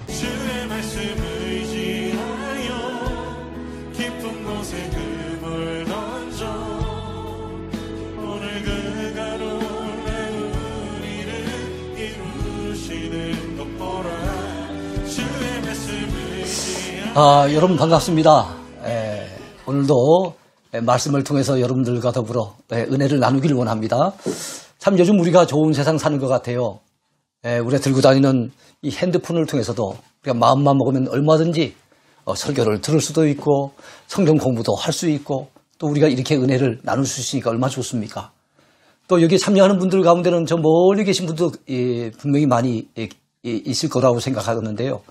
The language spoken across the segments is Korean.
주의 말씀 의지하여 깊은 곳에 금을 던져 오늘 그가 놀라운 일을 이루시는 것 보라. 주의 말씀 의지하여. 여러분 반갑습니다. 오늘도 말씀을 통해서 여러분들과 더불어 은혜를 나누길 원합니다. 참 요즘 우리가 좋은 세상 사는 것 같아요. 우리가 들고 다니는 이 핸드폰을 통해서도 우리가 마음만 먹으면 얼마든지 설교를 들을 수도 있고 성경 공부도 할 수 있고 또 우리가 이렇게 은혜를 나눌 수 있으니까 얼마나 좋습니까? 또 여기 참여하는 분들 가운데는 저 멀리 계신 분도 분명히 많이 있을 거라고 생각하는데요.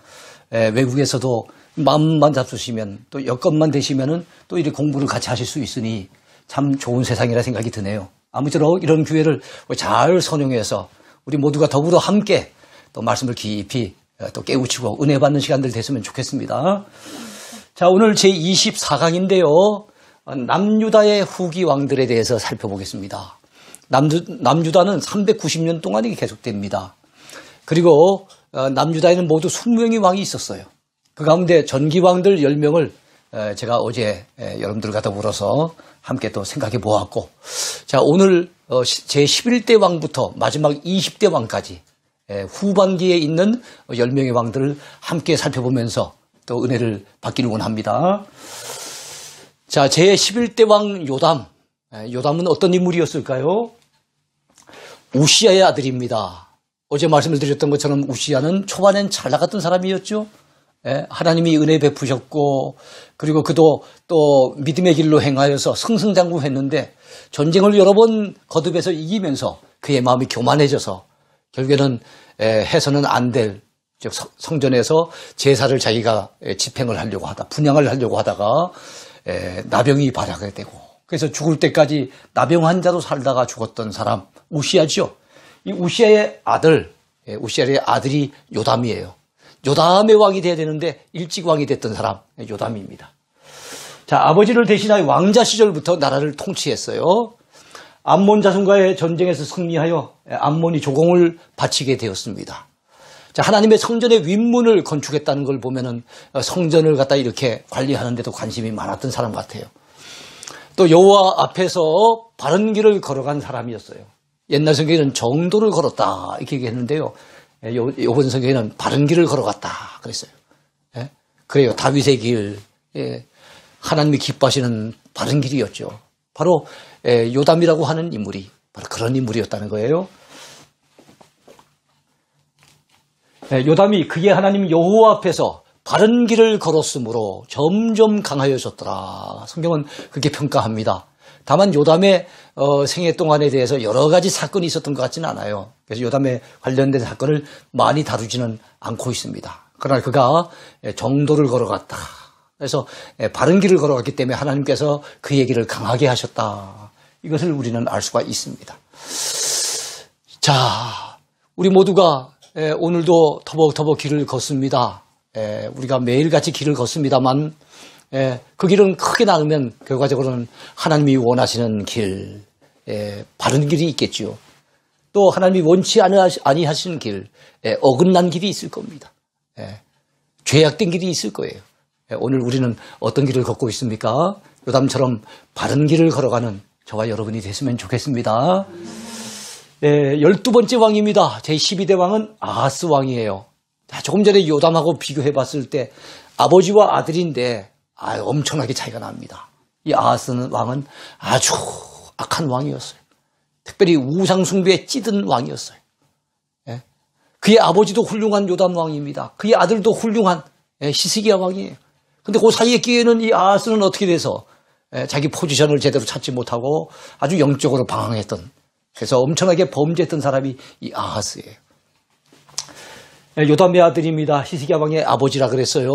외국에서도 마음만 잡수시면 또 여건만 되시면은 또 이렇게 공부를 같이 하실 수 있으니 참 좋은 세상이라 생각이 드네요. 아무쪼록 이런 기회를 잘 선용해서 우리 모두가 더불어 함께 또 말씀을 깊이 또 깨우치고 은혜 받는 시간들 됐으면 좋겠습니다. 자, 오늘 제24강인데요. 남유다의 후기 왕들에 대해서 살펴보겠습니다. 남유다는 390년 동안이 계속됩니다. 그리고 남유다에는 모두 20명의 왕이 있었어요. 그 가운데 전기왕들 10명을 제가 어제 여러분들과 더불어서 함께 또 생각해 보았고, 자, 오늘 제11대 왕부터 마지막 20대 왕까지 후반기에 있는 10명의 왕들을 함께 살펴보면서 또 은혜를 받기를 원합니다. 자, 제11대 왕 요담. 요담은 어떤 인물이었을까요? 우시야의 아들입니다. 어제 말씀을 드렸던 것처럼 우시야는 초반엔 잘 나갔던 사람이었죠. 하나님이 은혜 베푸셨고, 그리고 그도 또 믿음의 길로 행하여서 승승장구했는데 전쟁을 여러 번 거듭해서 이기면서 그의 마음이 교만해져서 결국에는 해서는 안 될, 즉 성전에서 제사를 자기가 집행을 하려고 하다, 분향을 하려고 하다가 나병이 발하게 되고, 그래서 죽을 때까지 나병 환자로 살다가 죽었던 사람 우시야죠. 이 우시야의 아들이 요담이에요. 요담의 왕이 돼야 되는데 일찍 왕이 됐던 사람 요담입니다. 자, 아버지를 대신하여 왕자 시절부터 나라를 통치했어요. 암몬 자손과의 전쟁에서 승리하여 암몬이 조공을 바치게 되었습니다. 자, 하나님의 성전의 윗문을 건축했다는 걸 보면은 성전을 갖다 이렇게 관리하는데도 관심이 많았던 사람 같아요. 또 여호와 앞에서 바른 길을 걸어간 사람이었어요. 옛날 성경에는 정도를 걸었다 이렇게 얘기했는데요. 이번 성경에는 바른 길을 걸어갔다 그랬어요. 그래요. 다윗의 길, 하나님이 기뻐하시는 바른 길이었죠. 바로 요담이라고 하는 인물이 바로 그런 인물이었다는 거예요. 요담이 그의 하나님 여호와 앞에서 바른 길을 걸었으므로 점점 강하여졌더라. 성경은 그렇게 평가합니다. 다만 요담의 생애 동안에 대해서 여러 가지 사건이 있었던 것 같지는 않아요. 그래서 요담에 관련된 사건을 많이 다루지는 않고 있습니다. 그러나 그가 정도를 걸어갔다. 그래서 바른 길을 걸어갔기 때문에 하나님께서 그의 길을 강하게 하셨다. 이것을 우리는 알 수가 있습니다. 자, 우리 모두가 오늘도 터벅터벅 길을 걷습니다. 우리가 매일같이 길을 걷습니다만 그 길은 크게 나누면 결과적으로는 하나님이 원하시는 길, 바른 길이 있겠지요. 또 하나님이 원치 아니하시는 길, 어긋난 길이 있을 겁니다. 죄악된 길이 있을 거예요. 오늘 우리는 어떤 길을 걷고 있습니까? 요담처럼 바른 길을 걸어가는 저와 여러분이 됐으면 좋겠습니다. 12번째 왕입니다. 제12대 왕은 아하스 왕이에요. 조금 전에 요담하고 비교해 봤을 때 아버지와 아들인데 엄청나게 차이가 납니다. 이 아하스 왕은 아주 악한 왕이었어요. 특별히 우상 숭배에 찌든 왕이었어요. 그의 아버지도 훌륭한 요담 왕입니다. 그의 아들도 훌륭한 히스기야 왕이에요. 근데 그 사이에 끼어있는 이 아하스는 어떻게 돼서 자기 포지션을 제대로 찾지 못하고 아주 영적으로 방황했던, 그래서 엄청나게 범죄했던 사람이 이 아하스예요. 요담의 아들입니다. 히스기야 왕의 아버지라 그랬어요.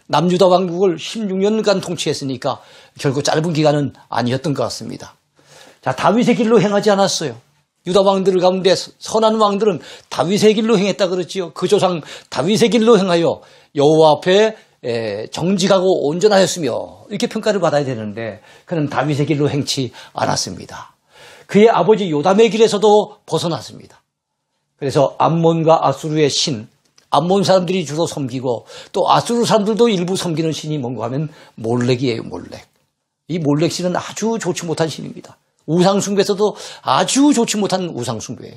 남유다 왕국을 16년간 통치했으니까 결국 짧은 기간은 아니었던 것 같습니다. 자, 다윗의 길로 행하지 않았어요. 유다 왕들 가운데 선한 왕들은 다윗의 길로 행했다 그랬지요. 그 조상 다윗의 길로 행하여 여호와 앞에 정직하고 온전하였으며 이렇게 평가를 받아야 되는데 그는 다윗의 길로 행치 않았습니다. 그의 아버지 요담의 길에서도 벗어났습니다. 그래서 암몬과 아수르의 신, 암몬 사람들이 주로 섬기고 또 아수르 사람들도 일부 섬기는 신이 뭔가 하면 몰렉이에요, 몰렉. 이 몰렉 신은 아주 좋지 못한 신입니다. 우상숭배에서도 아주 좋지 못한 우상숭배예요.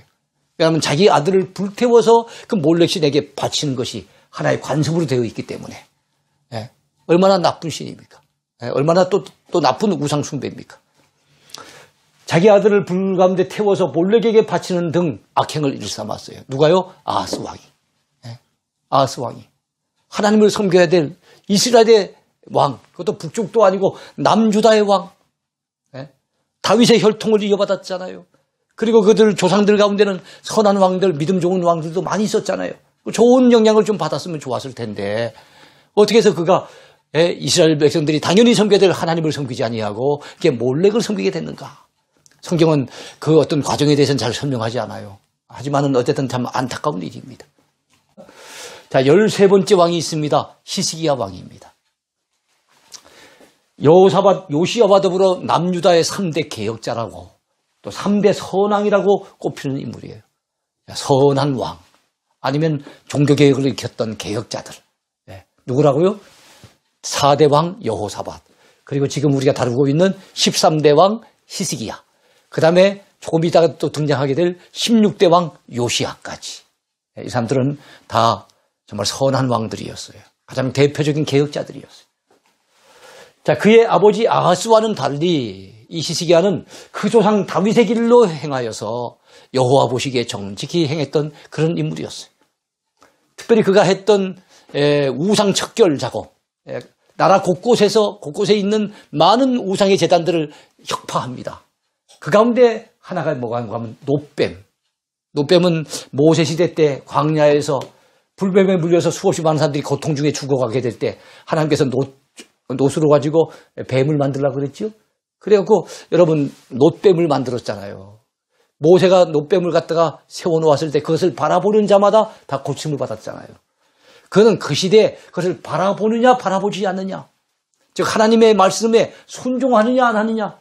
왜냐하면 자기 아들을 불태워서 그 몰렉 신에게 바치는 것이 하나의 관습으로 되어 있기 때문에. 예. 얼마나 나쁜 신입니까? 예. 얼마나 또 나쁜 우상숭배입니까? 자기 아들을 불 가운데 태워서 몰렉에게 바치는 등 악행을 일삼았어요. 누가요? 아하스 왕이. 예. 아하스 왕이. 하나님을 섬겨야 될 이스라엘의 왕, 그것도 북쪽도 아니고 남유다의 왕. 예. 다윗의 혈통을 이어받았잖아요. 그리고 그들 조상들 가운데는 선한 왕들, 믿음 좋은 왕들도 많이 있었잖아요. 좋은 영향을 좀 받았으면 좋았을 텐데 어떻게 해서 그가 이스라엘 백성들이 당연히 섬겨야 될 하나님을 섬기지 아니하고 이게 몰렉을 섬기게 됐는가? 성경은 그 어떤 과정에 대해서는 잘 설명하지 않아요. 하지만은 어쨌든 참 안타까운 일입니다. 자, 13번째 왕이 있습니다. 히스기야 왕입니다. 여호사밧, 요시야와 더불어 남유다의 3대 개혁자라고 또 3대 선왕이라고 꼽히는 인물이에요. 선한 왕 아니면 종교개혁을 일으켰던 개혁자들. 네. 누구라고요? 4대 왕 여호사밧, 그리고 지금 우리가 다루고 있는 13대 왕 히스기야, 그 다음에 조금 이따가 또 등장하게 될 16대 왕 요시야까지. 이 사람들은 다 정말 선한 왕들이었어요. 가장 대표적인 개혁자들이었어요. 자, 그의 아버지 아하스와는 달리 이 히스기야는 그 조상 다윗의 길로 행하여서 여호와 보시기에 정직히 행했던 그런 인물이었어요. 특별히 그가 했던 우상 척결 작업, 나라 곳곳에 있는 많은 우상의 제단들을 혁파합니다. 그 가운데 하나가 뭐가 하면 노뱀. 노뱀은 모세 시대 때 광야에서 불뱀에 물려서 수없이 많은 사람들이 고통 중에 죽어가게 될 때 하나님께서 노수로 가지고 뱀을 만들라고 그랬죠. 그래갖고 여러분 노뱀을 만들었잖아요. 모세가 노뱀을 갖다가 세워놓았을 때 그것을 바라보는 자마다 다 고침을 받았잖아요. 그는 그 시대에 그것을 바라보느냐 바라보지 않느냐, 즉 하나님의 말씀에 순종하느냐 안 하느냐,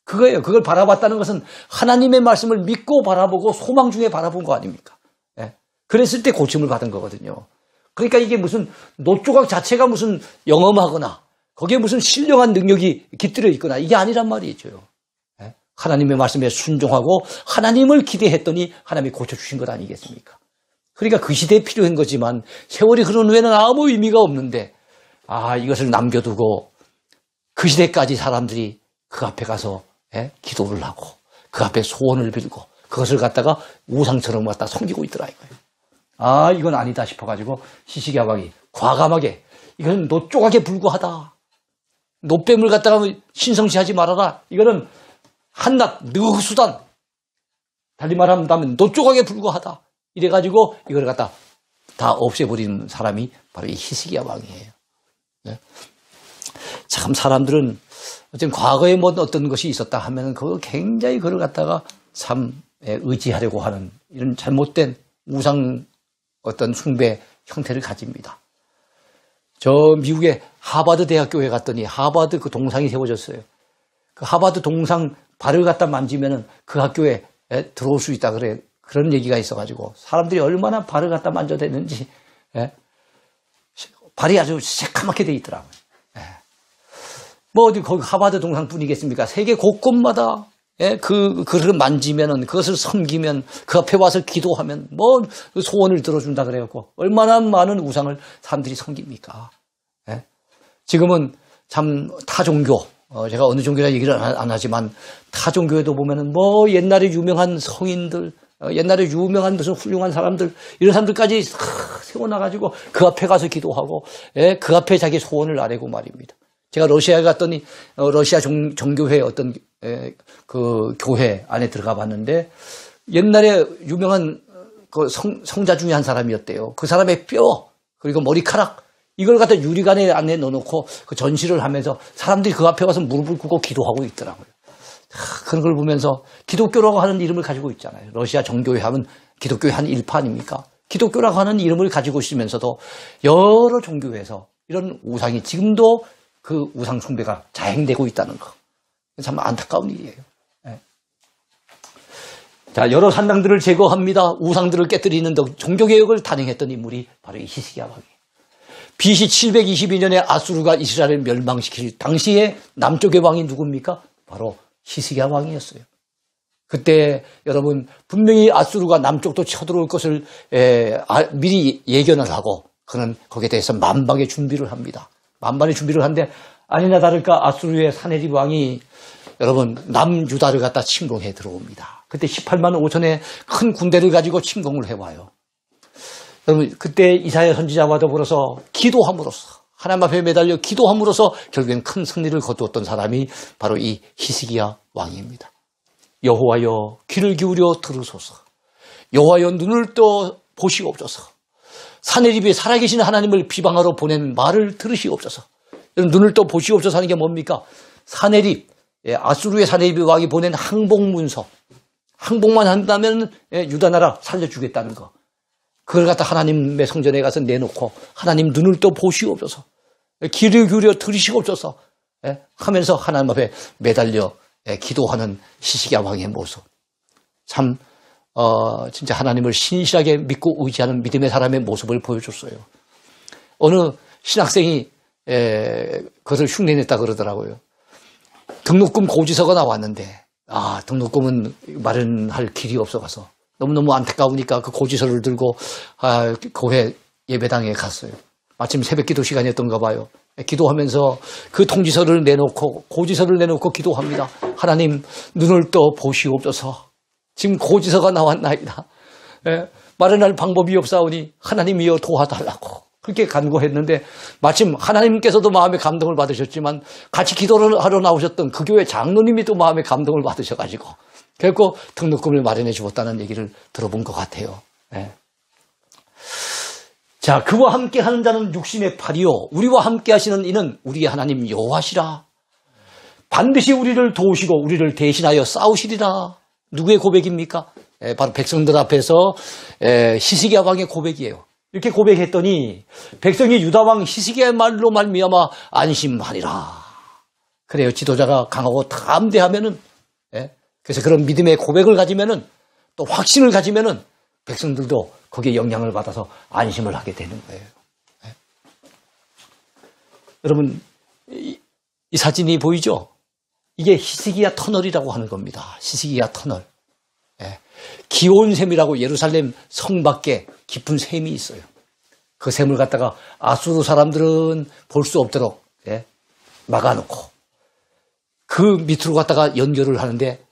그거예요. 그걸 바라봤다는 것은 하나님의 말씀을 믿고 바라보고 소망 중에 바라본 거 아닙니까? 그랬을 때 고침을 받은 거거든요. 그러니까 이게 무슨 노조각 자체가 무슨 영험하거나 거기에 무슨 신령한 능력이 깃들어 있거나 이게 아니란 말이죠. 하나님의 말씀에 순종하고 하나님을 기대했더니 하나님이 고쳐주신 것 아니겠습니까? 그러니까 그 시대에 필요한 거지만 세월이 흐른 후에는 아무 의미가 없는데 이것을 남겨두고 그 시대까지 사람들이 그 앞에 가서 기도를 하고 그 앞에 소원을 빌고 그것을 갖다가 우상처럼 갖다 섬기고 있더라 이거예요. 이건 아니다 싶어가지고 히스기야 왕이 과감하게 이건 노조각에 불과하다. 노뱀을 갖다가 신성시하지 말아라. 이거는 한낱 느수단, 달리 말하면 노조각에 불과하다. 이래가지고 이걸 갖다 다 없애버리는 사람이 바로 이 히스기야 왕이에요. 참 사람들은 어쨌든 과거에 뭐 어떤 것이 있었다 하면은 그거 굉장히 그걸 갖다가 참 의지하려고 하는 이런 잘못된 우상 어떤 숭배 형태를 가집니다. 저 미국의 하버드 대학교에 갔더니 하버드 그 동상이 세워졌어요. 그 하버드 동상 발을 갖다 만지면은 그 학교에 들어올 수 있다 그래. 그런 얘기가 있어가지고 사람들이 얼마나 발을 갖다 만져대는지 발이 아주 새카맣게 돼 있더라고요. 뭐 어디 거기 하버드 동상뿐이겠습니까? 세계 곳곳마다 그를 만지면은 그것을 섬기면 그 앞에 와서 기도하면 뭐 소원을 들어준다 그래갖고 얼마나 많은 우상을 사람들이 섬깁니까? 지금은 참 타종교, 제가 어느 종교라 얘기를 안 하지만 타종교에도 보면은 뭐 옛날에 유명한 성인들, 옛날에 유명한 무슨 훌륭한 사람들 이런 사람들까지 세워놔가지고 그 앞에 가서 기도하고 그 앞에 자기 소원을 아뢰고 말입니다. 제가 러시아에 갔더니 러시아 정교회 어떤 그 교회 안에 들어가 봤는데 옛날에 유명한 그 성자 중에 한 사람이었대요. 그 사람의 뼈 그리고 머리카락 이걸 갖다 유리관 안에 넣어놓고 그 전시를 하면서 사람들이 그 앞에 와서 무릎을 꿇고 기도하고 있더라고요. 그런 걸 보면서 기독교라고 하는 이름을 가지고 있잖아요. 러시아 정교회 하면 기독교의 한 일파 아닙니까? 기독교라고 하는 이름을 가지고 있으면서도 여러 종교에서 이런 우상이 지금도 그 우상 숭배가 자행되고 있다는 거. 참 안타까운 일이에요. 자, 자, 여러 산당들을 제거합니다. 우상들을 깨뜨리는 종교개혁을 단행했던 인물이 바로 이 히스기야 왕이에요. BC 722년에 아수르가 이스라엘을 멸망시킬 당시에 남쪽의 왕이 누굽니까? 바로 히스기야 왕이었어요. 그때 여러분 분명히 아수르가 남쪽도 쳐들어올 것을 미리 예견을 하고 그는 거기에 대해서 만방의 준비를 합니다. 만반의 준비를 하는데 아니나 다를까 아수르의 사네립 왕이 여러분 남유다를 갖다 침공해 들어옵니다. 그때 18만 5천의 큰 군대를 가지고 침공을 해와요. 여러분 그때 이사야 선지자와 더불어서 기도함으로써 하나님 앞에 매달려 기도함으로써 결국엔 큰 승리를 거두었던 사람이 바로 이 히스기야 왕입니다. 여호와여 귀를 기울여 들으소서. 여호와여 눈을 떠 보시옵소서. 사네립이 살아계신 하나님을 비방하러 보낸 말을 들으시옵소서. 눈을 떠 보시옵소서 하는 게 뭡니까? 사네립, 아수르의 사네립 왕이 보낸 항복문서. 항복만 한다면 유다 나라 살려주겠다는 거. 그걸 갖다 하나님의 성전에 가서 내놓고 하나님 눈을 떠 보시옵소서. 귀를 기울여 들으시옵소서 하면서 하나님 앞에 매달려 기도하는 히스기야 왕의 모습. 참 진짜 하나님을 신실하게 믿고 의지하는 믿음의 사람의 모습을 보여줬어요. 어느 신학생이 그것을 흉내냈다 그러더라고요. 등록금 고지서가 나왔는데 등록금은 마련할 길이 없어가서 너무너무 안타까우니까 그 고지서를 들고 교회 예배당에 갔어요. 마침 새벽 기도 시간이었던가 봐요. 기도하면서 그 통지서를 내놓고 고지서를 내놓고 기도합니다. 하나님 눈을 떠 보시옵소서. 지금 고지서가 나왔나이다. 마련할 방법이 없사오니 하나님이여 도와달라고 그렇게 간구했는데 마침 하나님께서도 마음에 감동을 받으셨지만 같이 기도를 하러 나오셨던 그 교회 장로님이 또 마음에 감동을 받으셔가지고 결국 등록금을 마련해 주었다는 얘기를 들어본 것 같아요. 자, 그와 함께 하는 자는 육신의 팔이요 우리와 함께 하시는 이는 우리의 하나님 여호와시라. 반드시 우리를 도우시고 우리를 대신하여 싸우시리라. 누구의 고백입니까? 바로 백성들 앞에서 히스기야 왕의 고백이에요. 이렇게 고백했더니 백성이 유다 왕 히스기야의 말로 말미암아 안심하리라. 그래요. 지도자가 강하고 담대하면은 그래서 그런 믿음의 고백을 가지면은 또 확신을 가지면은 백성들도 거기에 영향을 받아서 안심을 하게 되는 거예요. 여러분 이 사진이 보이죠? 이게 히스기야 터널이라고 하는 겁니다. 히스기야 터널. 기온샘이라고 예루살렘 성 밖에 깊은 샘이 있어요. 그 샘을 갖다가 아수르 사람들은 볼 수 없도록 막아놓고 그 밑으로 갖다가 연결을 하는데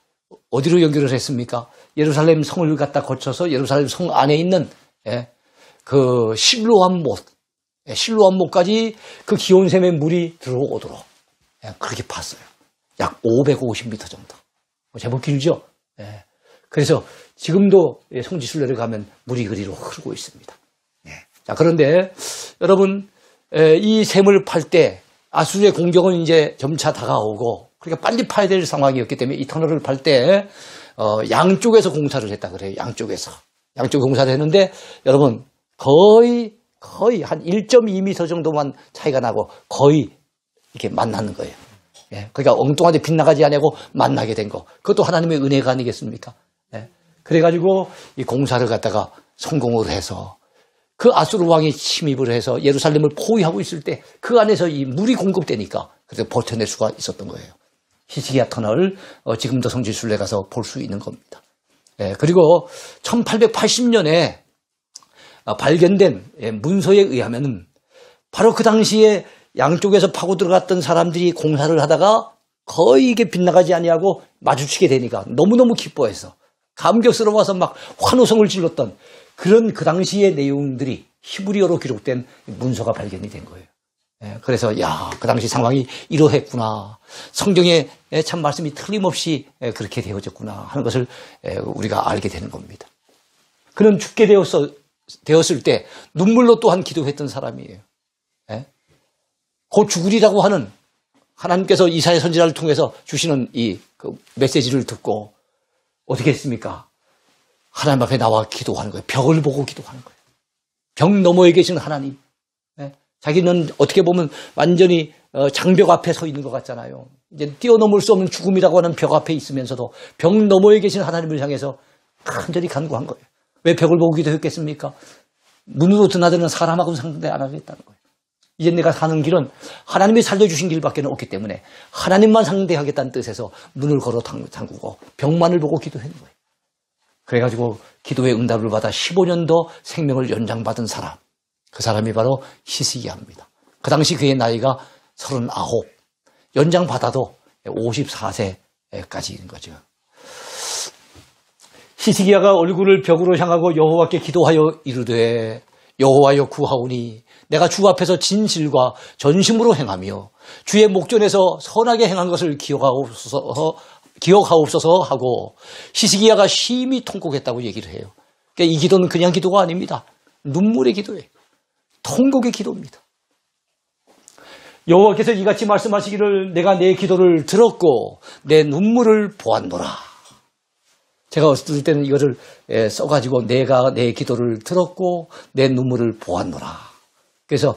어디로 연결을 했습니까? 예루살렘 성을 갖다 거쳐서 예루살렘 성 안에 있는 그 실로암 못까지 그 기온샘의 물이 들어오도록 그렇게 팠어요. 약 550m 정도. 제법 길죠? 그래서 지금도 성지순례를 가면 물이 그리로 흐르고 있습니다. 자, 그런데 여러분 이 샘을 팔 때 아수르의 공격은 이제 점차 다가오고 그러니까 빨리 파야 될 상황이었기 때문에 이 터널을 팔 때 양쪽에서 공사를 했다 그래요. 양쪽에서 공사를 했는데 여러분 거의 한 1.2m 정도만 차이가 나고 거의 이렇게 만나는 거예요. 그러니까 엉뚱한데 빗나가지 않고 만나게 된 거. 그것도 하나님의 은혜가 아니겠습니까? 그래가지고 이 공사를 갖다가 성공을 해서 그 아수르 왕이 침입을 해서 예루살렘을 포위하고 있을 때 그 안에서 이 물이 공급되니까 그래서 버텨낼 수가 있었던 거예요. 히스기야 터널 지금도 성지순례 가서 볼 수 있는 겁니다. 그리고 1880년에 발견된 문서에 의하면 바로 그 당시에 양쪽에서 파고 들어갔던 사람들이 공사를 하다가 거의 이게 빗나가지 아니하고 마주치게 되니까 너무너무 기뻐해서 감격스러워서 막 환호성을 질렀던 그런 그 당시의 내용들이 히브리어로 기록된 문서가 발견이 된 거예요. 그래서 그 당시 상황이 이러했구나. 성경에 참 말씀이 틀림없이 그렇게 되어졌구나 하는 것을 우리가 알게 되는 겁니다. 그는 죽게 되었을 때 눈물로 또한 기도했던 사람이에요. 곧 죽으리라고 하는 하나님께서 이사야 선지자를 통해서 주시는 이 메시지를 듣고 어떻게 했습니까? 하나님 앞에 나와 기도하는 거예요. 벽을 보고 기도하는 거예요. 벽 너머에 계신 하나님. 자기는 어떻게 보면 완전히 장벽 앞에 서 있는 것 같잖아요. 이제 뛰어넘을 수 없는 죽음이라고 하는 벽 앞에 있으면서도 벽 너머에 계신 하나님을 향해서 간절히 간구한 거예요. 왜 벽을 보고 기도했겠습니까? 눈으로 드나드는 사람하고 상대 안 하겠다는 거예요. 이제 내가 사는 길은 하나님이 살려주신 길밖에 없기 때문에 하나님만 상대하겠다는 뜻에서 눈을 걸어 잠그고 벽만을 보고 기도했는 거예요. 그래가지고 기도의 응답을 받아 15년 더 생명을 연장받은 사람, 그 사람이 바로 히스기야입니다. 그 당시 그의 나이가 39, 연장받아도 54세까지인 거죠. 히스기야가 얼굴을 벽으로 향하고 여호와께 기도하여 이르되 여호와여 구하오니 내가 주 앞에서 진실과 전심으로 행하며 주의 목전에서 선하게 행한 것을 기억하옵소서 하고 히스기야가 심히 통곡했다고 얘기를 해요. 그러니까 이 기도는 그냥 기도가 아닙니다. 눈물의 기도예요. 통곡의 기도입니다. 여호와께서 이같이 말씀하시기를 내가 내 기도를 들었고 내 눈물을 보았노라. 제가 어렸을 때는 이거를 써가지고 내가 내 기도를 들었고 내 눈물을 보았노라. 그래서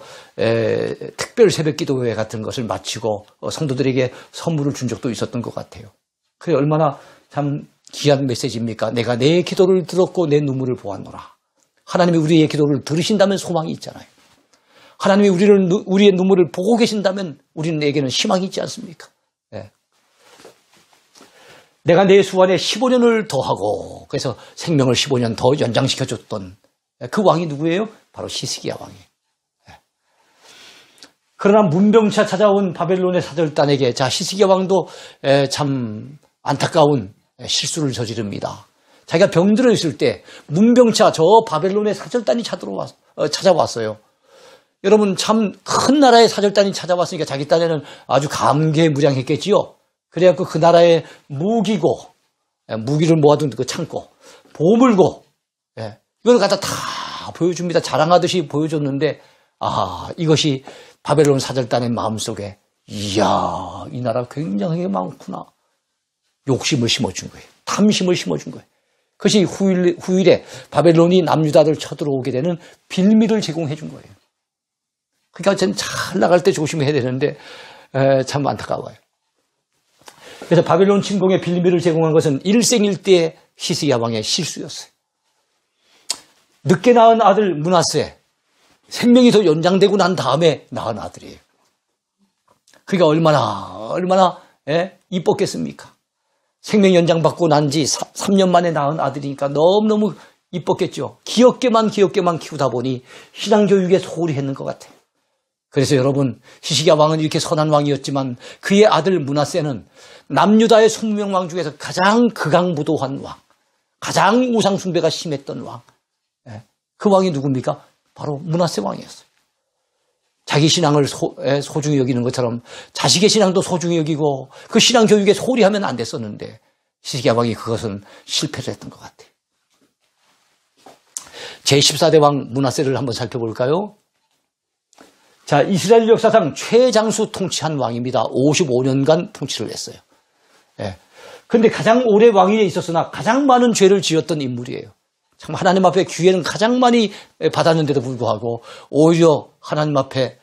특별 새벽 기도회 같은 것을 마치고 성도들에게 선물을 준 적도 있었던 것 같아요. 그게 얼마나 참 귀한 메시지입니까? 내가 내 기도를 들었고 내 눈물을 보았노라. 하나님이 우리의 기도를 들으신다면 소망이 있잖아요. 하나님이 우리의 눈물을 보고 계신다면 우리에게는 희망이 있지 않습니까? 네. 내가 내 수완에 15년을 더하고 그래서 생명을 15년 더 연장시켜줬던 그 왕이 누구예요? 바로 히스기야 왕이에요. 네. 그러나 문병차 찾아온 바벨론의 사절단에게 히스기야 왕도 참 안타까운 실수를 저지릅니다. 자기가 병들어 있을 때 문병차 저 바벨론의 사절단이 찾아왔어요. 여러분 참 큰 나라의 사절단이 찾아왔으니까 자기 딴에는 아주 감개무량했겠지요. 그래갖고 그 나라의 무기를 모아둔 그 창고, 보물고, 이걸 갖다 다 보여줍니다. 자랑하듯이 보여줬는데, 이것이 바벨론 사절단의 마음속에, 이야, 이 나라 굉장히 많구나. 욕심을 심어준 거예요. 탐심을 심어준 거예요. 그것이 후일에 바벨론이 남유다를 쳐들어오게 되는 빌미를 제공해 준 거예요. 그러니까 전 잘 나갈 때 조심해야 되는데 참 안타까워요. 그래서 바벨론 침공의 빌미를 제공한 것은 일생일대의 히스기야 왕의 실수였어요. 늦게 낳은 아들 므낫세, 생명이 더 연장되고 난 다음에 낳은 아들이에요. 그러니까 얼마나 이뻤겠습니까? 생명 연장받고 난 지 3년 만에 낳은 아들이니까 너무너무 이뻤겠죠. 귀엽게만 키우다 보니 신앙교육에 소홀히 했는 것 같아요. 그래서 여러분, 히스기야 왕은 이렇게 선한 왕이었지만 그의 아들 므낫세는 남유다의 20명 왕 중에서 가장 극악무도한 왕, 가장 우상 숭배가 심했던 왕. 그 왕이 누굽니까? 바로 므낫세 왕이었어요. 자기 신앙을 소중히 여기는 것처럼 자식의 신앙도 소중히 여기고 그 신앙 교육에 소홀히 하면 안 됐었는데 히스기야 왕이 그것은 실패를 했던 것 같아요. 제14대 왕 므낫세를 한번 살펴볼까요? 이스라엘 역사상 최장수 통치한 왕입니다. 55년간 통치를 했어요. 그런데 가장 오래 왕위에 있었으나 가장 많은 죄를 지었던 인물이에요. 참 하나님 앞에 기회는 가장 많이 받았는데도 불구하고 오히려 하나님 앞에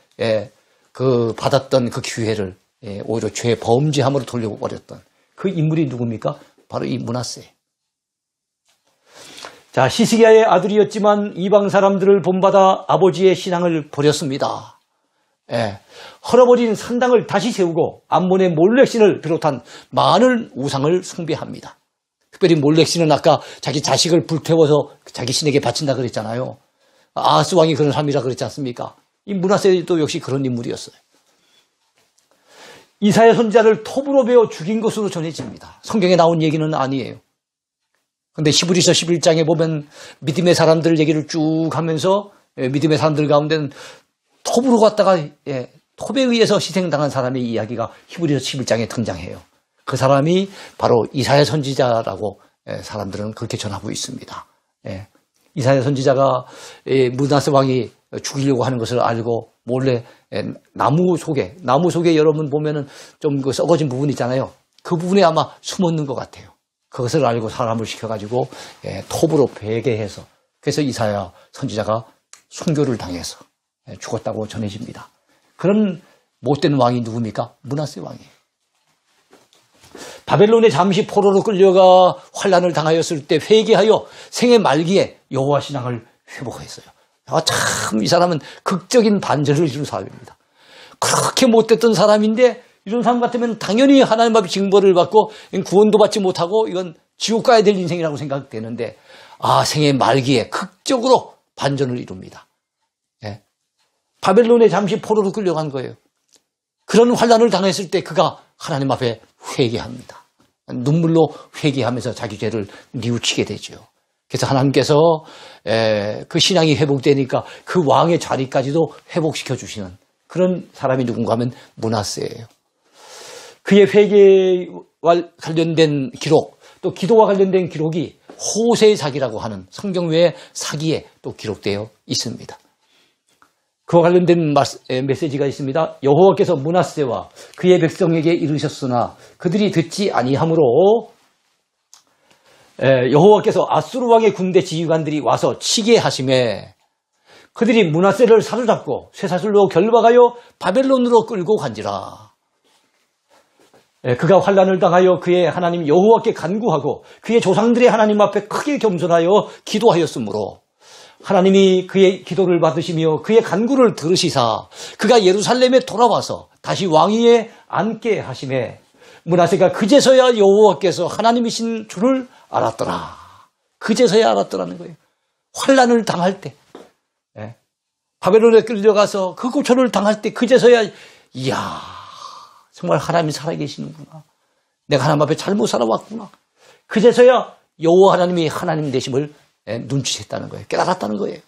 받았던 그 기회를 오히려 죄 범죄함으로 돌려버렸던 그 인물이 누굽니까? 바로 이 므낫세. 히스기야의 아들이었지만 이방 사람들을 본받아 아버지의 신앙을 버렸습니다. 헐어버린 산당을 다시 세우고 암몬의 몰렉신을 비롯한 많은 우상을 숭배합니다. 특별히 몰렉신은 아까 자기 자식을 불태워서 자기 신에게 바친다 그랬잖아요. 아하스 왕이 그런 삶이라 그랬지 않습니까? 이 므낫세도 역시 그런 인물이었어요. 이사야 선지자를 톱으로 베어 죽인 것으로 전해집니다. 성경에 나온 얘기는 아니에요. 그런데 히브리서 11장에 보면 믿음의 사람들 얘기를 쭉 하면서 믿음의 사람들 가운데는 톱으로 갔다가 톱에 의해서 희생당한 사람의 이야기가 히브리서 11장에 등장해요. 그 사람이 바로 이사야 선지자라고 사람들은 그렇게 전하고 있습니다. 이사야 선지자가 므낫세 왕이 죽이려고 하는 것을 알고 몰래 나무 속에 여러분 보면은 좀 그 썩어진 부분 있잖아요. 그 부분에 아마 숨었는 것 같아요. 그것을 알고 사람을 시켜가지고 톱으로 베게 해서 그래서 이사야 선지자가 순교를 당해서 죽었다고 전해집니다. 그런 못된 왕이 누굽니까? 므낫세 왕이에요. 바벨론에 잠시 포로로 끌려가 환난을 당하였을 때 회개하여 생애 말기에 여호와 신앙을 회복했어요. 참 이 사람은 극적인 반전을 이룬 사람입니다. 그렇게 못됐던 사람인데 이런 사람 같으면 당연히 하나님 앞에 징벌을 받고 구원도 받지 못하고 이건 지옥 가야 될 인생이라고 생각되는데 생애 말기에 극적으로 반전을 이룹니다. 예. 바벨론에 잠시 포로로 끌려간 거예요. 그런 환난을 당했을 때 그가 하나님 앞에 회개합니다. 눈물로 회개하면서 자기 죄를 뉘우치게 되죠. 그래서 하나님께서 그 신앙이 회복되니까 그 왕의 자리까지도 회복시켜 주시는 그런 사람이 누군가 하면 므낫세예요. 그의 회개와 관련된 기록, 또 기도와 관련된 기록이 호세의 사기라고 하는 성경 외의 사기에 또 기록되어 있습니다. 그와 관련된 메시지가 있습니다. 여호와께서 므낫세와 그의 백성에게 이르셨으나 그들이 듣지 아니하므로 여호와께서 아수르 왕의 군대 지휘관들이 와서 치게 하심에 그들이 므낫세를 사로잡고 쇠사슬로 결박하여 바벨론으로 끌고 간지라. 그가 환난을 당하여 그의 하나님 여호와께 간구하고 그의 조상들의 하나님 앞에 크게 겸손하여 기도하였으므로 하나님이 그의 기도를 받으시며 그의 간구를 들으시사 그가 예루살렘에 돌아와서 다시 왕위에 앉게 하심에 므낫세가 그제서야 여호와께서 하나님이신 줄을 알았더라. 그제서야 알았더라는 거예요. 환난을 당할 때, 바벨론에 끌려가서 그 고초를 당할 때 그제서야 이야 정말 하나님이 살아계시는구나. 내가 하나님 앞에 잘못 살아왔구나. 그제서야 여호와 하나님이 하나님 되심을 눈치챘다는 거예요. 깨달았다는 거예요.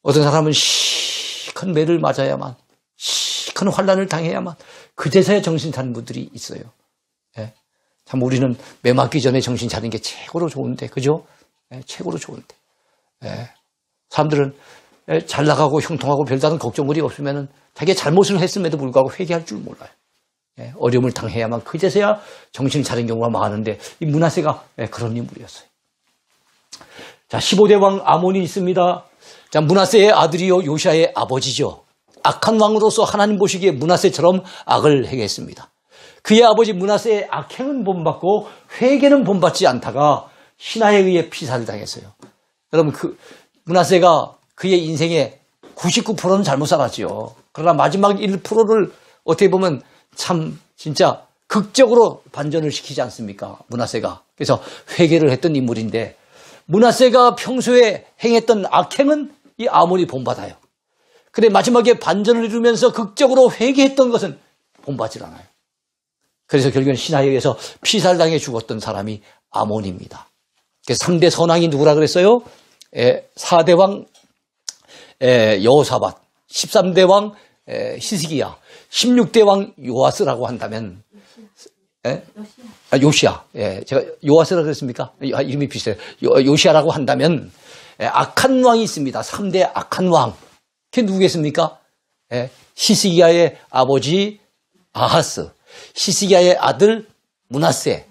어떤 사람은 시큰 매를 맞아야만, 시큰 환난을 당해야만 그제서야 정신 차리는 분들이 있어요. 참 우리는 매 맞기 전에 정신 차리는 게 최고로 좋은데, 그죠? 최고로 좋은데. 사람들은 잘 나가고 형통하고 별다른 걱정거리 없으면 자기가 잘못을 했음에도 불구하고 회개할 줄 몰라요. 어려움을 당해야만 그제서야 정신을 차린 경우가 많은데 이 므낫세가 그런 인물이었어요. 자, 15대 왕 아몬이 있습니다. 자, 므낫세의 아들이요 요시아의 아버지죠. 악한 왕으로서 하나님 보시기에 므낫세처럼 악을 행했습니다. 그의 아버지 므낫세의 악행은 본받고 회개는 본받지 않다가 신하에 의해 피살을 당했어요. 여러분 므낫세가 그의 인생의 99%는 잘못 살았죠. 그러나 마지막 1%를 어떻게 보면 참 진짜 극적으로 반전을 시키지 않습니까? 므낫세가. 그래서 회개를 했던 인물인데 므낫세가 평소에 행했던 악행은 이 아몬이 본받아요. 근데 마지막에 반전을 이루면서 극적으로 회개했던 것은 본받지 않아요. 그래서 결국은 신하에 의해서 피살당해 죽었던 사람이 아몬입니다. 그래서 3대 선왕이 누구라 그랬어요? 4대 왕 여호사밧, 13대 왕 히스기야, 16대 왕 요아스라고 한다면 요시야. 제가 요아스라고 그랬습니까? 이름이 비슷해요. 요시야라고 한다면 악한 왕이 있습니다. 3대 악한 왕. 그게 누구겠습니까? 히스기야의 아버지 아하스, 히스기야의 아들 므낫세,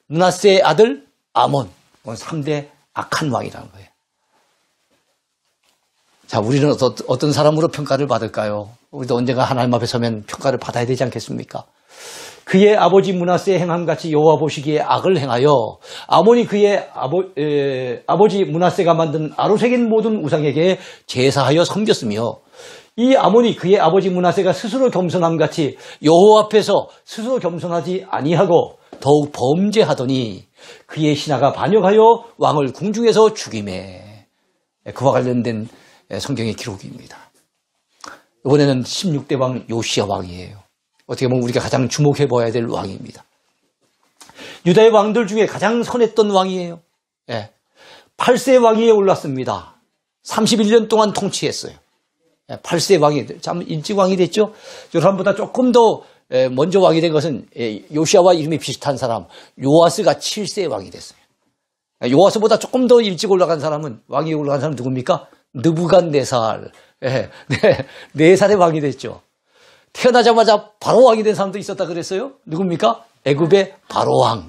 므낫세의 아들 아몬. 3대 악한 왕이라는 거예요. 자, 우리는 어떤 사람으로 평가를 받을까요? 우리도 언젠가 하나님 앞에 서면 평가를 받아야 되지 않겠습니까? 그의 아버지 므낫세의 행함같이 여호와 보시기에 악을 행하여 아몬이 그의 아버지 므낫세가 만든 아로색인 모든 우상에게 제사하여 섬겼으며 이 아몬이 그의 아버지 므낫세가 스스로 겸손함같이 여호와 앞에서 스스로 겸손하지 아니하고 더욱 범죄하더니 그의 신하가 반역하여 왕을 궁중에서 죽이매. 그와 관련된 성경의 기록입니다. 이번에는 16대 왕 요시야 왕이에요. 어떻게 보면 우리가 가장 주목해 봐야 될 왕입니다. 유다의 왕들 중에 가장 선했던 왕이에요. 8세 왕위에 올랐습니다. 31년 동안 통치했어요. 8세 왕이 참 일찍 왕이 됐죠. 요람보다 조금 더 먼저 왕이 된 것은 요시야와 이름이 비슷한 사람 요아스가 7세 왕이 됐어요. 요아스보다 조금 더 일찍 올라간 사람은 왕위에 올라간 사람 누굽니까? 느부갓네살. 4살의 왕이 됐죠. 태어나자마자 바로 왕이 된 사람도 있었다 그랬어요. 누굽니까? 애굽의 바로 왕.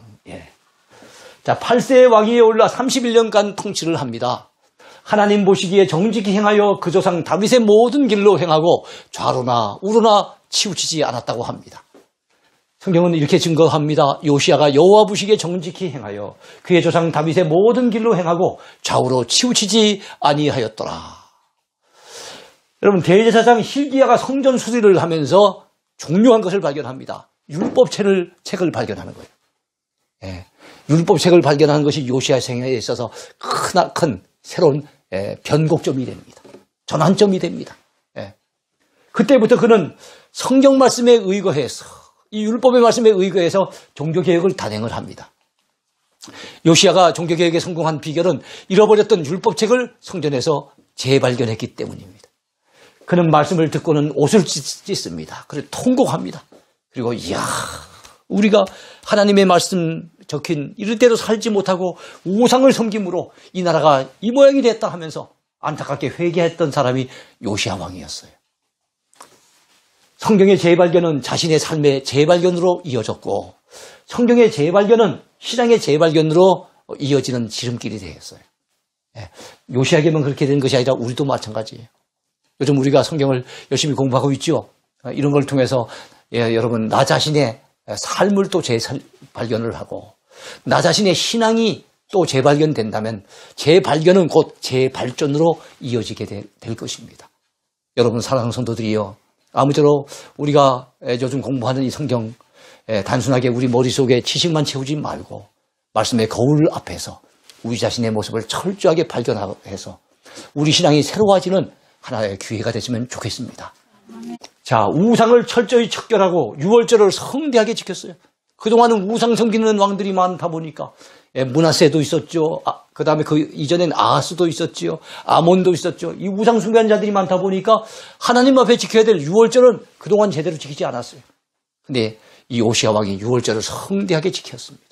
자, 8세의 왕위에 올라 31년간 통치를 합니다. 하나님 보시기에 정직히 행하여 그 조상 다윗의 모든 길로 행하고 좌로나 우로나 치우치지 않았다고 합니다. 성경은 이렇게 증거합니다. 요시야가 여호와 부식에 정직히 행하여 그의 조상 다윗의 모든 길로 행하고 좌우로 치우치지 아니하였더라. 여러분, 대제사장 hil기야가 성전 수리를 하면서 중요한 것을 발견합니다. 율법책을 발견하는 거예요. 예, 율법책을 발견하는 것이 요시야 생애에 있어서 큰 새로운 변곡점이 됩니다. 전환점이 됩니다. 예. 그때부터 그는 성경 말씀에 의거해서 이 율법의 말씀에 의거해서 종교개혁을 단행을 합니다. 요시야가 종교개혁에 성공한 비결은 잃어버렸던 율법책을 성전에서 재발견했기 때문입니다. 그는 말씀을 듣고는 옷을 찢습니다. 그리고 통곡합니다. 그리고 이야, 우리가 하나님의 말씀 적힌 이럴 때도 살지 못하고 우상을 섬김으로 이 나라가 이 모양이 됐다 하면서 안타깝게 회개했던 사람이 요시야 왕이었어요. 성경의 재발견은 자신의 삶의 재발견으로 이어졌고 성경의 재발견은 신앙의 재발견으로 이어지는 지름길이 되었어요. 요시야에게만 그렇게 된 것이 아니라 우리도 마찬가지예요. 요즘 우리가 성경을 열심히 공부하고 있죠. 이런 걸 통해서 여러분 나 자신의 삶을 또 재발견을 하고 나 자신의 신앙이 또 재발견된다면 재발견은 곧 재발전으로 이어지게 될 것입니다. 여러분 사랑하는 성도들이요. 아무쪼록 우리가 요즘 공부하는 이 성경 단순하게 우리 머릿속에 지식만 채우지 말고 말씀의 거울 앞에서 우리 자신의 모습을 철저하게 발견해서 우리 신앙이 새로워지는 하나의 기회가 됐으면 좋겠습니다. 자, 우상을 철저히 척결하고 유월절을 성대하게 지켰어요. 그동안은 우상 섬기는 왕들이 많다 보니까 므낫세도 있었죠. 그 다음에 그 이전엔 아하스도 있었지요. 아몬도 있었죠. 이 우상 숭배한 자들이 많다 보니까 하나님 앞에 지켜야 될 유월절은 그동안 제대로 지키지 않았어요. 근데 이 요시야 왕이 유월절을 성대하게 지켰습니다.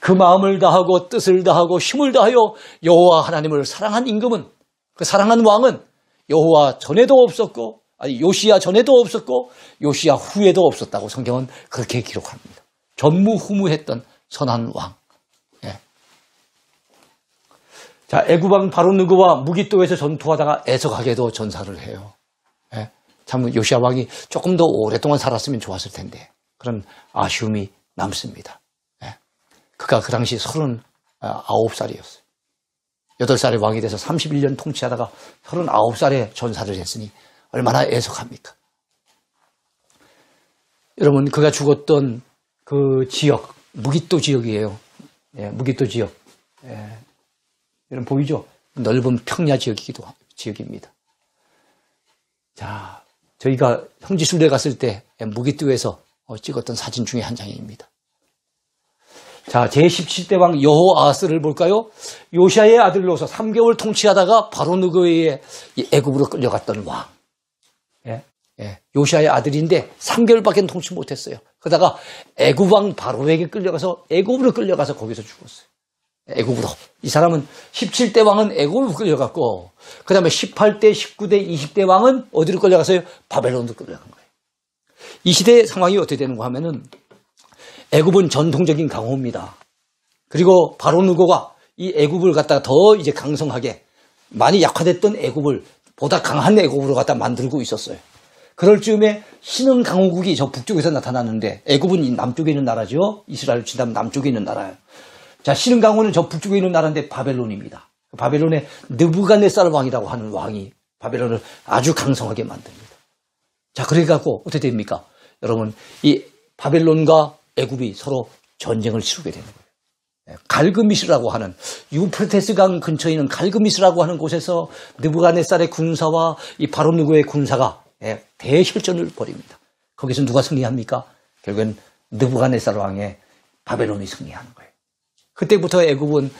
그 마음을 다하고 뜻을 다하고 힘을 다하여 여호와 하나님을 사랑한 임금은 그 사랑한 왕은 여호와 전에도 없었고 요시야 전에도 없었고 요시야 후에도 없었다고 성경은 그렇게 기록합니다. 전무후무했던 선한 왕. 예. 자, 애굽왕 바로느고와 무깃도에서 전투하다가 애석하게도 전사를 해요. 예. 참 요시야 왕이 조금 더 오랫동안 살았으면 좋았을 텐데 그런 아쉬움이 남습니다. 예. 그가 그 당시 39살이었어요. 8살에 왕이 돼서 31년 통치하다가 39살에 전사를 했으니 얼마나 애석합니까? 여러분, 그가 죽었던 그 지역, 무깃도 지역이에요. 예, 무깃도 지역. 예, 여러분 보이죠? 넓은 평야 지역입니다. 자, 저희가 형지순례 갔을 때 무깃도에서 찍었던 사진 중에 한 장입니다. 자, 제17대 왕 여호아하스를 볼까요? 요시야의 아들로서 3개월 통치하다가 바로느고의 애굽으로 끌려갔던 왕. 예, 요시야의 아들인데 3개월밖에 통치 못했어요. 그러다가 애굽 왕 바로에게 끌려가서 애굽으로 끌려가서 거기서 죽었어요. 애굽으로. 이 사람은 17대 왕은 애굽으로 끌려갔고 그 다음에 18대, 19대, 20대 왕은 어디로 끌려가서요? 바벨론으로 끌려간 거예요. 이 시대의 상황이 어떻게 되는가 하면은 애굽은 전통적인 강호입니다. 그리고 바로느고가 이 애굽을 갖다가 더 이제 강성하게 많이 약화됐던 애굽을 보다 강한 애굽으로 갖다 만들고 있었어요. 그럴 즈음에 신흥 강호국이 저 북쪽에서 나타났는데 애굽은 이 남쪽에 있는 나라죠. 이스라엘 지단 남쪽에 있는 나라예요. 자, 신흥 강호는 저 북쪽에 있는 나라인데 바벨론입니다. 바벨론의 느부갓네살 왕이라고 하는 왕이 바벨론을 아주 강성하게 만듭니다. 자, 그래갖고 어떻게 됩니까? 여러분, 이 바벨론과 애굽이 서로 전쟁을 치르게 되는 거예요. 갈그미스라고 하는 유프라테스 강 근처에 있는 갈그미스라고 하는 곳에서 느부갓네살의 군사와 이 바로느고의 군사가 대혈전을 벌입니다. 거기서 누가 승리합니까? 결국엔 느부갓네살 왕의 바벨론이 승리하는 거예요. 그때부터 애굽은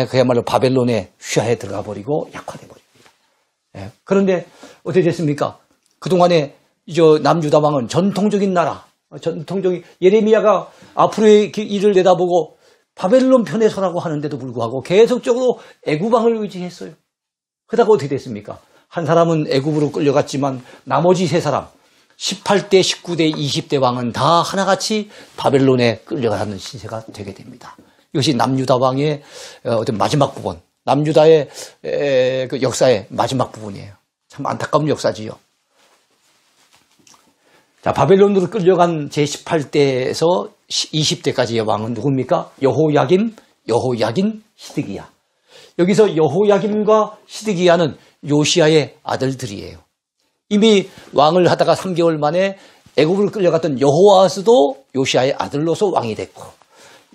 그야말로 바벨론의 휘하에 들어가 버리고 약화돼 버립니다. 그런데 어떻게 됐습니까? 그동안에 이제 남유다 왕은 전통적인 나라, 전통적인 예레미야가 앞으로의 일을 내다보고 바벨론 편에 서라고 하는데도 불구하고 계속적으로 애굽 왕을 의지했어요. 그러다가 어떻게 됐습니까? 한 사람은 애굽으로 끌려갔지만 나머지 세 사람 18대, 19대, 20대 왕은 다 하나같이 바벨론에 끌려가는 신세가 되게 됩니다. 이것이 남유다 왕의 어떤 마지막 부분, 남유다의 그 역사의 마지막 부분이에요. 참 안타까운 역사지요. 자, 바벨론으로 끌려간 제18대에서 20대까지의 왕은 누굽니까? 여호야김, 여호야긴, 시드기야. 여기서 여호야김과 시드기야는 요시야의 아들들이에요. 이미 왕을 하다가 3개월 만에 애굽으로 끌려갔던 여호아스도 요시야의 아들로서 왕이 됐고,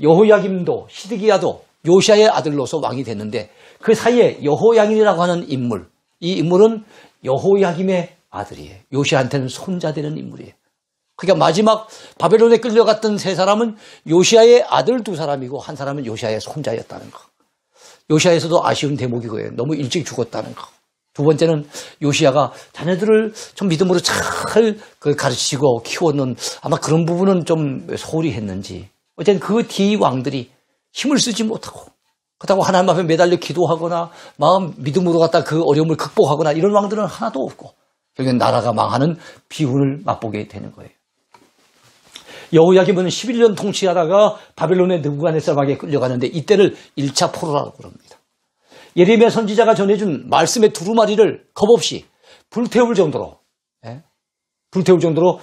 여호야김도 시드기야도 요시야의 아들로서 왕이 됐는데, 그 사이에 여호야긴이라고 하는 인물, 이 인물은 여호야김의 아들이에요. 요시야한테는 손자되는 인물이에요. 그러니까 마지막 바벨론에 끌려갔던 세 사람은 요시야의 아들 2사람이고 한 사람은 요시야의 손자였다는 거. 요시야에서도 아쉬운 대목이고요. 너무 일찍 죽었다는 거. 두 번째는 요시야가 자녀들을 좀 믿음으로 잘 가르치고 키웠는, 아마 그런 부분은 좀 소홀히 했는지, 어쨌든 그 뒤 왕들이 힘을 쓰지 못하고, 그렇다고 하나님 앞에 매달려 기도하거나 마음 믿음으로 갖다 그 어려움을 극복하거나 이런 왕들은 하나도 없고, 결국엔 나라가 망하는 비운을 맛보게 되는 거예요. 여호야김은 11년 통치하다가 바벨론의 느부갓네살에게 끌려가는데, 이때를 1차 포로라고 그럽니다. 예레미야 선지자가 전해준 말씀의 두루마리를 겁없이 불태울 정도로, 불태울 정도로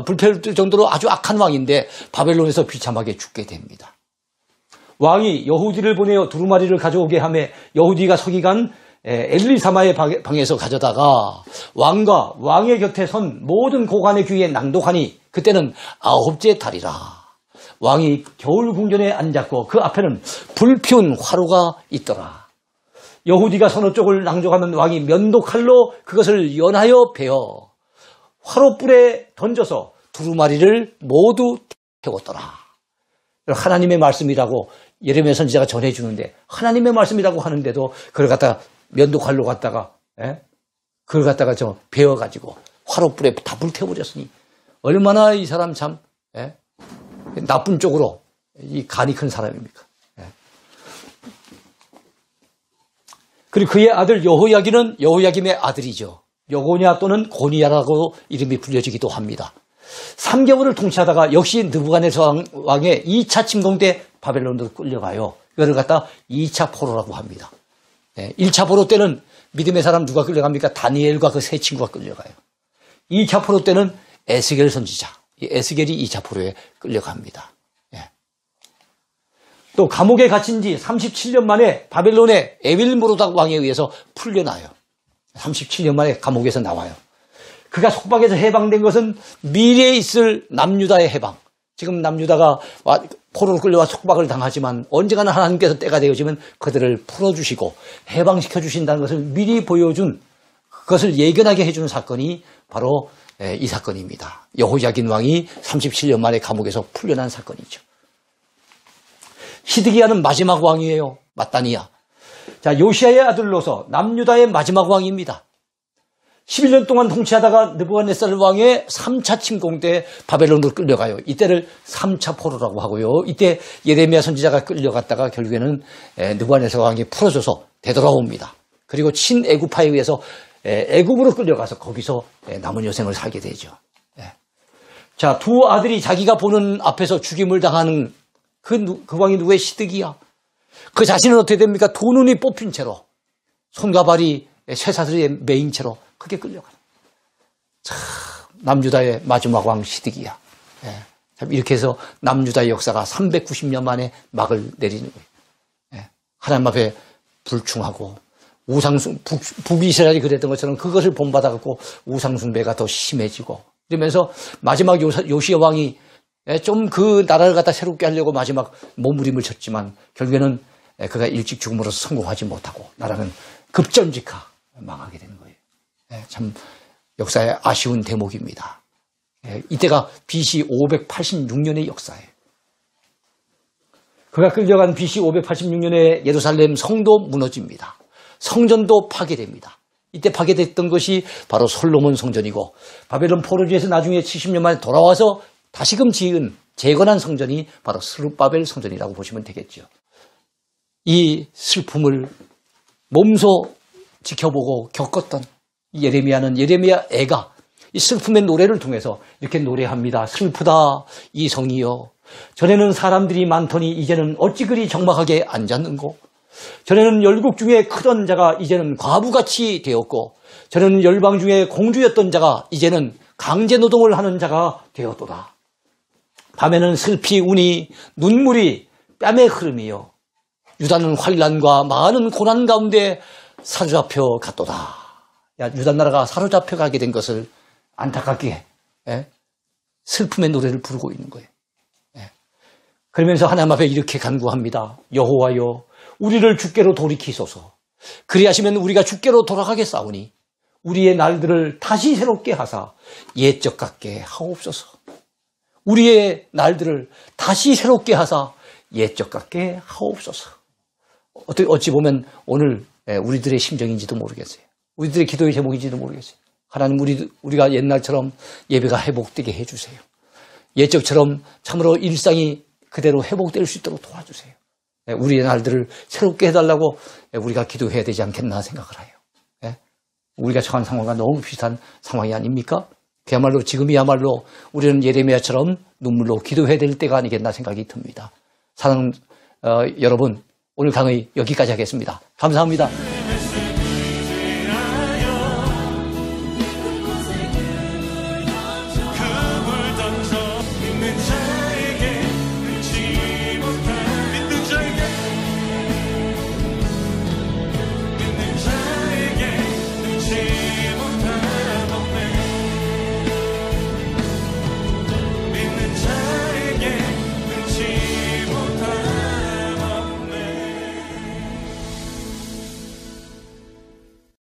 불태울 정도로 아주 악한 왕인데 바벨론에서 비참하게 죽게 됩니다. 왕이 여후디를 보내어 두루마리를 가져오게 하며 여후디가 서기관 엘리사마의 방에서 가져다가 왕과 왕의 곁에 선 모든 고관의 귀에 낭독하니, 그때는 9째 달이라. 왕이 겨울 궁전에 앉았고 그 앞에는 불피운 화로가 있더라. 여후디가 서너 쪽을 낭독하면 왕이 면도칼로 그것을 연하여 베어 화로불에 던져서 두루마리를 모두 태웠더라. 하나님의 말씀이라고 예레미야 선지자가 전해주는데, 하나님의 말씀이라고 하는데도 그걸 갖다가 면도칼로 갖다가 그걸 갖다가 베어가지고 화로불에 다 불태워버렸으니 얼마나 이 사람 참 나쁜 쪽으로 이 간이 큰 사람입니까? 그리고 그의 아들 여호야긴은 여호야김의 아들이죠. 여고냐 또는 고니야라고 이름이 불려지기도 합니다. 3개월을 통치하다가 역시 느부갓네살 왕의 2차 침공 때 바벨론으로 끌려가요. 이거를 갖다 2차 포로라고 합니다. 1차 포로 때는 믿음의 사람 누가 끌려갑니까? 다니엘과 그 세 친구가 끌려가요. 2차 포로 때는 에스겔 선지자, 이 에스겔이 2차 포로에 끌려갑니다. 또 감옥에 갇힌 지 37년 만에 바벨론의 에빌모로닥 왕에 의해서 풀려나요. 37년 만에 감옥에서 나와요. 그가 속박에서 해방된 것은 미래에 있을 남유다의 해방. 지금 남유다가 포로로 끌려와 속박을 당하지만 언젠가는 하나님께서 때가 되어지면 그들을 풀어주시고 해방시켜 주신다는 것을 미리 보여준, 그것을 예견하게 해주는 사건이 바로 이 사건입니다. 여호야긴 왕이 37년 만에 감옥에서 풀려난 사건이죠. 시드기야는 마지막 왕이에요. 마따니야. 자, 요시야의 아들로서 남유다의 마지막 왕입니다. 11년 동안 통치하다가 느부갓네살 왕의 3차 침공 때 바벨론으로 끌려가요. 이때를 3차 포로라고 하고요. 이때 예레미야 선지자가 끌려갔다가 결국에는 느부갓네살 왕이 풀어줘서 되돌아옵니다. 그리고 친애굽파에 의해서 애굽으로 끌려가서 거기서 남은 여생을 살게 되죠. 자, 두 아들이 자기가 보는 앞에서 죽임을 당하는 그 왕이 누구의? 시드기야. 그 자신은 어떻게 됩니까? 두 눈이 뽑힌 채로, 손과 발이 쇠사슬에 매인 채로 그게 끌려가는. 참, 남유다의 마지막 왕 시드기야. 이렇게 해서 남유다의 역사가 390년 만에 막을 내리는 거예요. 하나님 앞에 불충하고 북이스라엘이 그랬던 것처럼 그것을 본받아갖고 우상숭배가 더 심해지고, 이러면서 마지막 요시야 왕이 좀 그 나라를 갖다 새롭게 하려고 마지막 몸부림을 쳤지만 결국에는 그가 일찍 죽음으로써 성공하지 못하고 나라는 급전직하 망하게 되는 거예요. 참 역사의 아쉬운 대목입니다. 이때가 BC 586년의 역사예요. 그가 끌려간 BC 586년에 예루살렘 성도 무너집니다. 성전도 파괴됩니다. 이때 파괴됐던 것이 바로 솔로몬 성전이고, 바벨론 포로지에서 나중에 70년 만에 돌아와서 다시금 지은 재건한 성전이 바로 스룹바벨 성전이라고 보시면 되겠죠. 이 슬픔을 몸소 지켜보고 겪었던 예레미야는, 예레미야 애가 이 슬픔의 노래를 통해서 이렇게 노래합니다. 슬프다 이 성이여, 전에는 사람들이 많더니 이제는 어찌 그리 적막하게 앉았는고, 전에는 열국 중에 크던 자가 이제는 과부같이 되었고, 전에는 열방 중에 공주였던 자가 이제는 강제 노동을 하는 자가 되었도다. 밤에는 슬피 우니 눈물이 뺨에 흐름이요. 유다는 환난과 많은 고난 가운데 사로잡혀 갔도다. 유다 나라가 사로잡혀 가게 된 것을 안타깝게 슬픔의 노래를 부르고 있는 거예요. 그러면서 하나님 앞에 이렇게 간구합니다. 여호와여, 우리를 주께로 돌이키소서. 그리하시면 우리가 주께로 돌아가겠사오니 우리의 날들을 다시 새롭게 하사 옛적 같게 하옵소서. 우리의 날들을 다시 새롭게 하사 옛적 같게 하옵소서. 어찌 보면 오늘 우리들의 심정인지도 모르겠어요. 우리들의 기도의 제목인지도 모르겠어요. 하나님, 우리가 옛날처럼 예배가 회복되게 해주세요. 옛적처럼 참으로 일상이 그대로 회복될 수 있도록 도와주세요. 우리의 날들을 새롭게 해달라고 우리가 기도해야 되지 않겠나 생각을 해요. 우리가 처한 상황과 너무 비슷한 상황이 아닙니까? 그야말로 지금이야말로 우리는 예레미야처럼 눈물로 기도해야 될 때가 아니겠나 생각이 듭니다. 사랑하는 여러분, 오늘 강의 여기까지 하겠습니다. 감사합니다.